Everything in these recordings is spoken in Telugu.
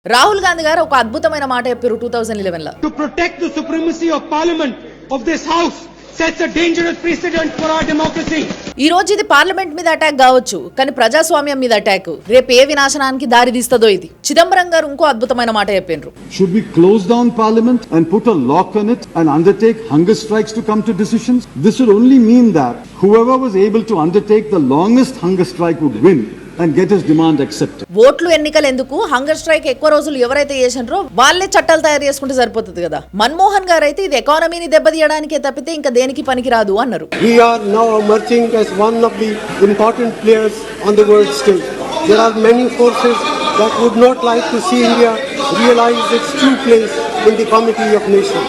రాహుల్ గాంధీ గారు ఒక అద్భుతమైన మాట చెప్పారు 2011 లో. To protect the supremacy of parliament of this house sets a dangerous precedent for our democracy. ఈ రోజు ఇది పార్లమెంట్ మీద అటాక్ కావచ్చు, కానీ ప్రజాస్వామ్యం మీద అటాక్ రేపు ఏ వినాశనానికి దారి తీస్తదో. ఇది చిదంబరం గారు ఇంకో అద్భుతమైన మాట చెప్పారు. Should we close down parliament and put a lock on it and undertake hunger strikes to come to decisions? This would only mean that whoever was able to undertake the longest hunger strike would win and get his demand accepted. ఓట్లు ఎన్నికలు ఎందుకు, హంగర్ స్ట్రైక్ ఎక్కువ రోజులు ఎవరైతే చేసినారో వాళ్ళే చట్టాలు తయారు చేసుకుంటే సరిపోతుంది కదా. మన్మోహన్ గారు అయితే ఇది ఎకానమీని దెబ్బతీయడానికే తప్పితే ఇంకా దేనికి పనికిరాదు అన్నారు. We are now emerging as one of the important players on the world stage. There are many forces that would not like to see India realize its true place in the comity of nations.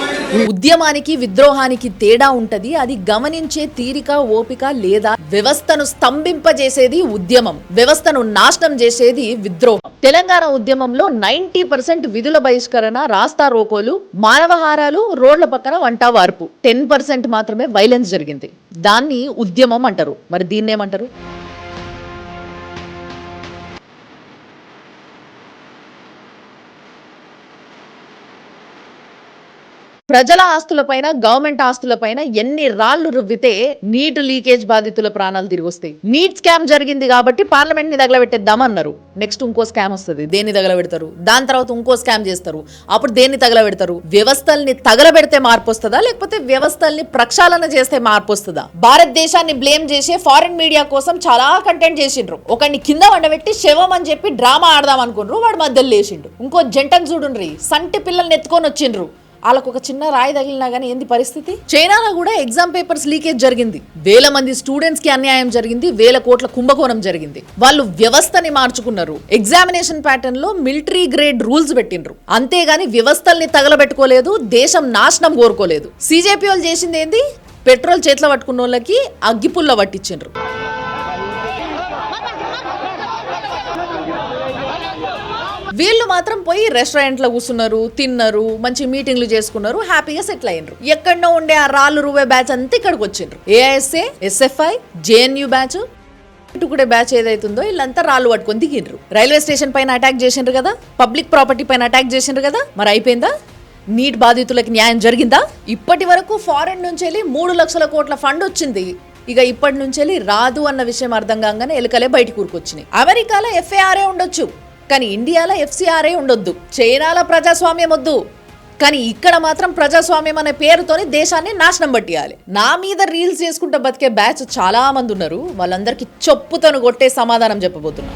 ఉద్యమానికి విద్రోహానికి తేడా ఉంటది. అది గమనించే తీరిక ఓపిక లేదా. వ్యవస్థను స్తంభింపజేసేది ఉద్యమం, వ్యవస్థను నాశనం చేసేది విద్రోహం. తెలంగాణ ఉద్యమంలో 90% విధుల బహిష్కరణ, రాస్తా రోకోలు, మానవహారాలు, రోడ్ల పక్కన వంట వార్పు, 10% మాత్రమే వైలెన్స్ జరిగింది. దాన్ని ఉద్యమం అంటారు. మరి దీన్ని ఏమంటారు? ప్రజల ఆస్తులపైన, గవర్నమెంట్ ఆస్తులపైన ఎన్ని రాళ్లు రువ్వితే నీట్ లీకేజ్ బాధితుల ప్రాణాలు తిరిగి వస్తాయి. నీట్ స్కామ్ జరిగింది కాబట్టి పార్లమెంట్ ని తగలబెట్టేద్దామన్నారు. నెక్స్ట్ ఇంకో స్కామ్ వస్తుంది, దేన్ని తగలబెడతారు. దాని తర్వాత ఇంకో స్కామ్ చేస్తారు, అప్పుడు దేన్ని తగలబెడతారు. వ్యవస్థల్ని తగలబెడితే మార్పు వస్తుందా, లేకపోతే వ్యవస్థల్ని ప్రక్షాళన చేస్తే మార్పు వస్తుందా? భారతదేశాన్ని బ్లేమ్ చేసే ఫారిన్ మీడియా కోసం చాలా కంటెంట్ చేసిండ్రు. ఒకరిని కింద వండబెట్టి శవం అని చెప్పి డ్రామా ఆడదాం అనుకున్నారు, వాడు మధ్యలో లేచిండు. ఇంకో జంటను చూడుండ్రి, సంటి పిల్లల్ని ఎత్తుకొని వచ్చిండ్రు. వాళ్ళకు ఒక చిన్న రాయి తగిలినా గానీ ఏంది పరిస్థితి? చైనాలో కూడా ఎగ్జామ్ పేపర్స్ లీకేజ్ జరిగింది. వేల మంది స్టూడెంట్స్ కి అన్యాయం జరిగింది. వేల కోట్ల కుంభకోణం జరిగింది. వాళ్ళు వ్యవస్థని మార్చుకున్నారు. ఎగ్జామినేషన్ ప్యాటర్న్ లో మిలిటరీ గ్రేడ్ రూల్స్ పెట్టిండ్రు. అంతేగాని వ్యవస్థల్ని తగలబెట్టుకోలేదు, దేశం నాశనం కోరుకోలేదు. సిజేపీ వాళ్ళు చేసింది ఏంది? పెట్రోల్ చేతిలో పట్టుకున్న వాళ్ళకి అగ్గిపుల్ల పట్టించిండ్రు. వీళ్ళు మాత్రం పోయి రెస్టారెంట్లో కూర్చున్నారు, తిన్నారు, మంచి మీటింగ్లు చేసుకున్నారు, హ్యాపీగా సెటిల్ అయ్యిండ్రు. ఎక్కడో ఉండే ఆ రాళ్ళు రువే బ్యాచ్ అంతా ఇక్కడికి వచ్చిండ్రు. ఏఐఎస్ఏ, ఎస్ఎఫ్ఐ, జేఎన్యూ బ్యాచ్, ఇటుకుడే బ్యాచ్ ఏదైతుందో వీళ్ళంతా రాళ్ళు పట్టుకొని దిగిండ్రు. రైల్వే స్టేషన్ పైన అటాక్ చేసిండ్రు కదా, పబ్లిక్ ప్రాపర్టీ పైన అటాక్ చేసిండ్రు కదా. మరి అయిపోయిందా? నీట్ బాధితులకి న్యాయం జరిగిందా? ఇప్పటి వరకు ఫారెన్ నుంచి వెళ్ళి 3 లక్షల కోట్ల ఫండ్ వచ్చింది. ఇక ఇప్పటి నుంచి వెళ్ళి రాదు అన్న విషయం అర్థం కాగానే ఎలుకలే బయటికి కూరుకొచ్చినాయి. అమెరికాలో FARA ఉండొచ్చు, కానీ ఇండియాలో FCRA ఉండొద్దు. చైనాలో ప్రజాస్వామ్యం వద్దు, కానీ ఇక్కడ మాత్రం ప్రజాస్వామ్యం అనే పేరుతోని దేశాన్ని నాశనం పట్టియాలి. నా మీద రీల్స్ చేసుకుంటూ బతికే బ్యాచ్ చాలా మంది ఉన్నారు. వాళ్ళందరికీ చెప్పుతోను కొట్టే సమాధానం చెప్పబోతున్నా.